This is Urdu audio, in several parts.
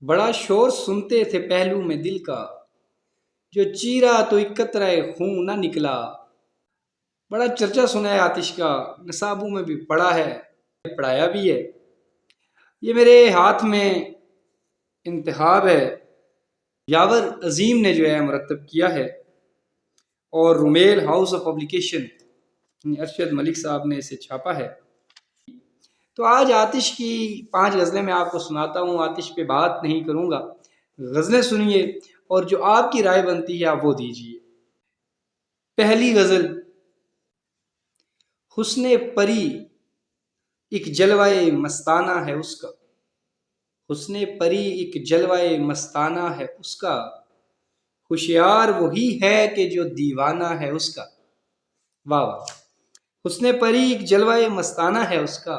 بڑا شور سنتے تھے پہلو میں دل کا، جو چیرا تو ایک قطرہ خون نہ نکلا۔ بڑا چرچا سنا ہے آتش کا، نصابوں میں بھی پڑھا ہے، پڑھایا بھی ہے۔ یہ میرے ہاتھ میں انتخاب ہے، یاور عظیم نے جو ہے مرتب کیا ہے، اور Rumail house of publication Arshad Malik sahib نے اسے چھاپا ہے۔ تو آج آتش کی 5 غزلیں میں آپ کو سناتا ہوں۔ آتش پہ بات نہیں کروں گا، غزلیں سنیے اور جو آپ کی رائے بنتی ہے آپ وہ دیجیے۔ پہلی غزل: حسن پری ایک جلوہ مستانہ ہے اس کا، حسن پری ایک جلوہ مستانہ ہے اس کا، ہوشیار وہی ہے کہ جو دیوانہ ہے اس کا۔ واہ واہ! حسن پری ایک جلوہ مستانہ ہے اس کا،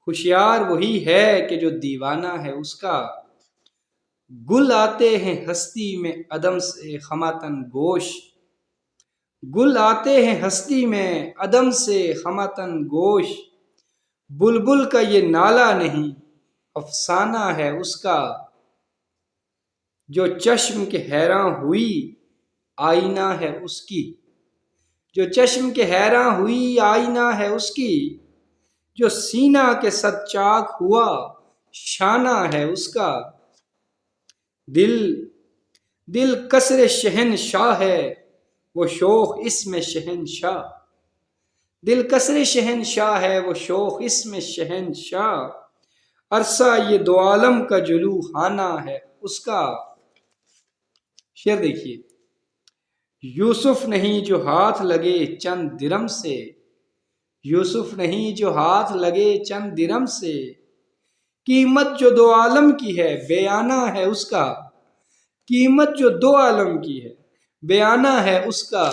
ہوشیار وہی ہے کہ جو دیوانہ ہے اس کا۔ گل آتے ہیں ہستی میں عدم سے خماتن گوش، گل آتے ہیں ہستی میں عدم سے خماتن گوش، بلبل کا یہ نالہ نہیں افسانہ ہے اس کا، جو چشم کے حیراں ہوئی آئینہ ہے اس کی، جو چشم کے حیراں ہوئی آئینہ ہے اس کی، جو سینہ کے صد چاک ہوا شانہ ہے اس کا۔ دل دل کسر شہنشاہ ہے وہ شوخ اسم شہنشاہ، دل کسر شہنشاہ ہے وہ شوخ اسم شہنشاہ، عرصہ یہ دو عالم کا جلو خانہ ہے اس کا۔ شعر دیکھیے: یوسف نہیں جو ہاتھ لگے چند درم سے، یوسف نہیں جو ہاتھ لگے چند درم سے، قیمت جو دو عالم کی ہے بیانہ ہے اس کا، قیمت جو دو عالم کی ہے بیانہ ہے اس کا۔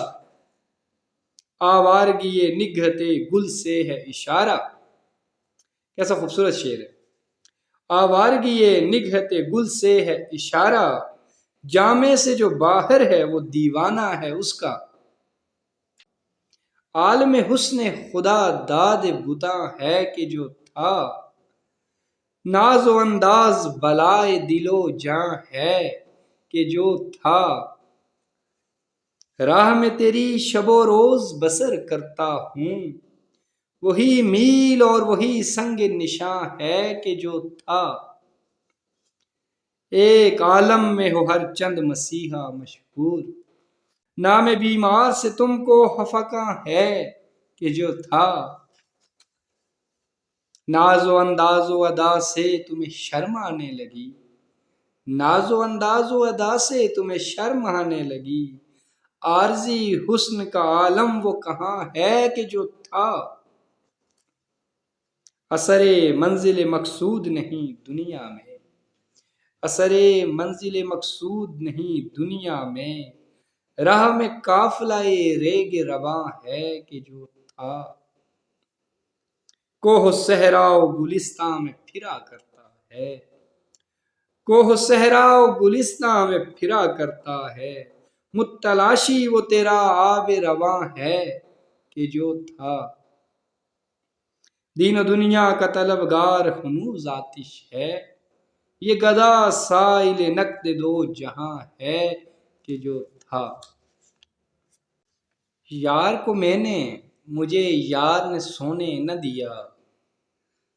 آوارگی نگہت گل سے ہے اشارہ، کیسا خوبصورت شعر ہے۔ آوارگی نگہت گل سے ہے اشارہ، جامے سے جو باہر ہے وہ دیوانہ ہے اس کا۔ عالم حسن خدا داد بتاں ہے کہ جو تھا، ناز و انداز بلائے دل و جاں ہے کہ جو تھا، راہ میں تیری شب و روز بسر کرتا ہوں، وہی میل اور وہی سنگ نشاں ہے کہ جو تھا، ایک عالم میں ہو ہر چند مسیحا مشہور، نام بیمار سے تم کو خفقاں ہے کہ جو تھا، ناز و انداز و ادا سے تمہیں شرم آنے لگی، ناز و انداز و ادا سے تمہیں شرم آنے لگی، عارضی حسن کا عالم وہ کہاں ہے کہ جو تھا، اثر منزل مقصود نہیں دنیا میں، اثر منزل مقصود نہیں دنیا میں، راہ میں قافلہ ریگ رواں ہے کہ جو تھا، کوہ صحرا و گلستاں میں پھرا کرتا ہے، کوہ صحرا و گلستاں میں پھرا کرتا ہے، متلاشی وہ تیرا آب رواں ہے کہ جو تھا، دین و دنیا کا طلبگار ہنوز آتش ہے، یہ گدا سائل نقد دو جہاں ہے کہ جو تھا۔ یار کو میں نے مجھے یار نے سونے نہ دیا،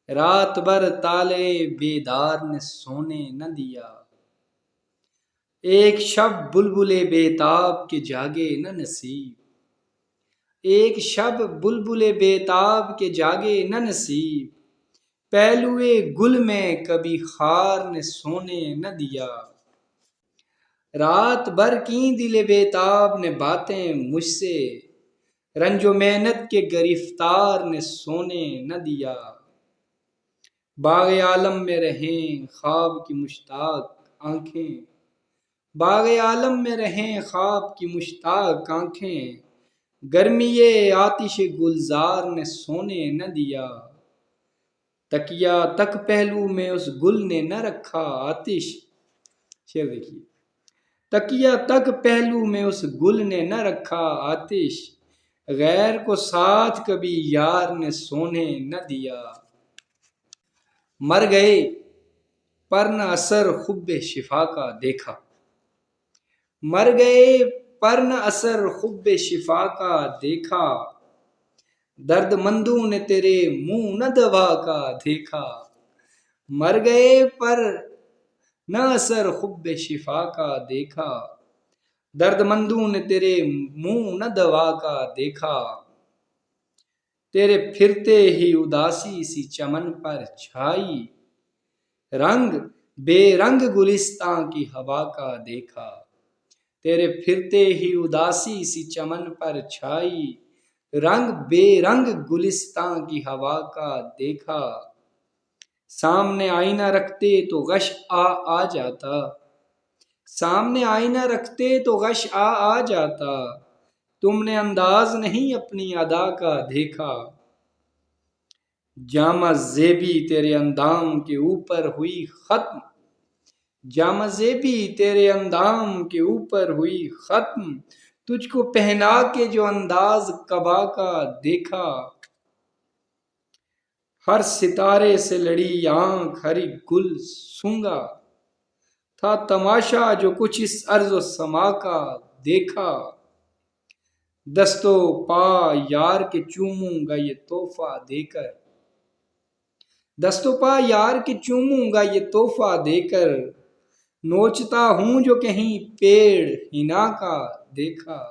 رات بھر طالع بیدار نے سونے نہ دیا، ایک شب بلبل بیتاب کے جاگے نہ نصیب، ایک شب بلبل بیتاب کے جاگے نہ نصیب، پہلوئے گل میں کبھی خار نے سونے نہ دیا، رات بھر کی دل بیتاب نے باتیں مجھ سے، رنج و محنت کے گرفتار نے سونے نہ دیا، باغ عالم میں رہیں خواب کی مشتاق آنکھیں، باغ عالم میں رہیں خواب کی مشتاق آنکھیں، گرمی آتش گلزار نے سونے نہ دیا، تکیہ تک پہلو میں اس گل نے نہ رکھا آتش، شعر دیکھیے، تکیہ تک پہلو میں اس گل نے نہ رکھا آتش، غیر کو ساتھ کبھی یار نے سونے نہ دیا، مر گئے پر نہ اثر حب شفا کا دیکھا، مر گئے پر نہ اثر حب شفا کا دیکھا، درد مندوں نے تیرے منہ نہ دوا کا دیکھا، مر گئے پر نہ اثر حب شفا کا دیکھا، درد مندوں نے تیرے منہ نہ دوا کا دیکھا، تیرے پھرتے ہی اداسی سی چمن پر چھائی، رنگ بے رنگ گلستان کی ہوا کا دیکھا، تیرے پھرتے ہی اداسی سی چمن پر چھائی، رنگ بے رنگ گلستان کی ہوا کا دیکھا، سامنے آئینہ رکھتے تو غش آ جاتا، سامنے آئینہ رکھتے تو غش آ جاتا، تم نے انداز نہیں اپنی ادا کا دیکھا، جامہ زیبی تیرے اندام کے اوپر ہوئی ختم، جامہ زیبی تیرے اندام کے اوپر ہوئی ختم، تجھ کو پہنا کے جو انداز قبا کا دیکھا، ہر ستارے سے لڑی آنکھ ہر ایک گل سونگا، تھا تماشا جو کچھ اس ارض و سما کا دیکھا، دست و پا یار کے چوموں گا یہ تحفہ دے کر، دست و پا یار کے چوموں گا یہ تحفہ دے کر، نوچتا ہوں جو کہیں پیڑ ہنا کا دیکھا،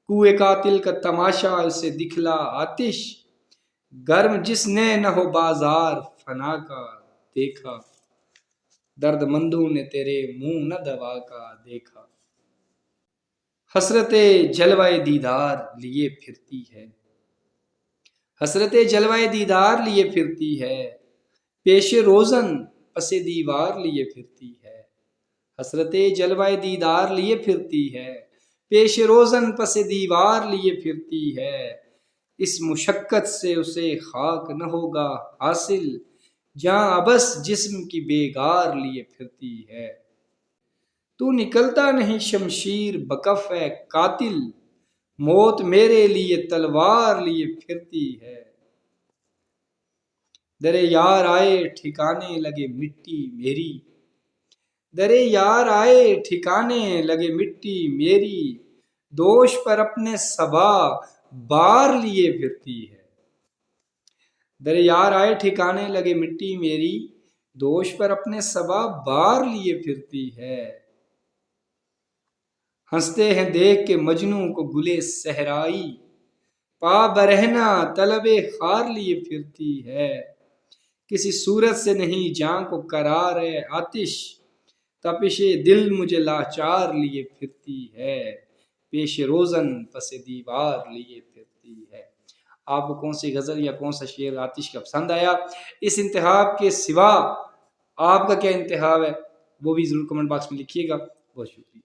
کوئے قاتل کا تماشا اسے دکھلا آتش، گرم جس نے نہ ہو بازار فنا کا دیکھا، درد مندوں نے تیرے منہ نہ دوا کا دیکھا، حسرت جلوہ دیدار لیے پھرتی ہے، حسرت جلوہ دیدار لیے پھرتی ہے، پیش روزن پس دیوار لیے پھرتی ہے، حسرت جلوہ دیدار لیے پھرتی ہے، پیش روزن پس دیوار لیے پھرتی ہے، اس مشقت سے اسے خاک نہ ہوگا حاصل، جہاں ابس جسم کی بیگار لیے پھرتی ہے، تو نکلتا نہیں شمشیر بکف ہے قاتل، موت میرے لیے تلوار لیے پھرتی ہے، در یار آئے ٹھکانے لگے مٹی میری، در یار آئے ٹھکانے لگے مٹی میری، دوش پر اپنے صبا بار لیے پھرتی ہے، در یار آئے ٹھکانے لگے مٹی میری، دوش پر اپنے صبا بار لیے پھرتی ہے، ہنستے ہیں دیکھ کے مجنوں کو گلے صحرائی، پا برہنہ طلب خار لیے پھرتی ہے، کسی صورت سے نہیں جاں کو قرار ہے آتش، تپش دل مجھے لاچار لیے پھرتی ہے، پیش روزن پس دیوار لیے پھرتی ہے۔ آپ کو کون سی غزل یا کون سا شعر آتش کا پسند آیا؟ اس انتخاب کے سوا آپ کا کیا انتخاب ہے وہ بھی ضرور کمنٹ باکس میں لکھیے گا۔ بہت شکریہ۔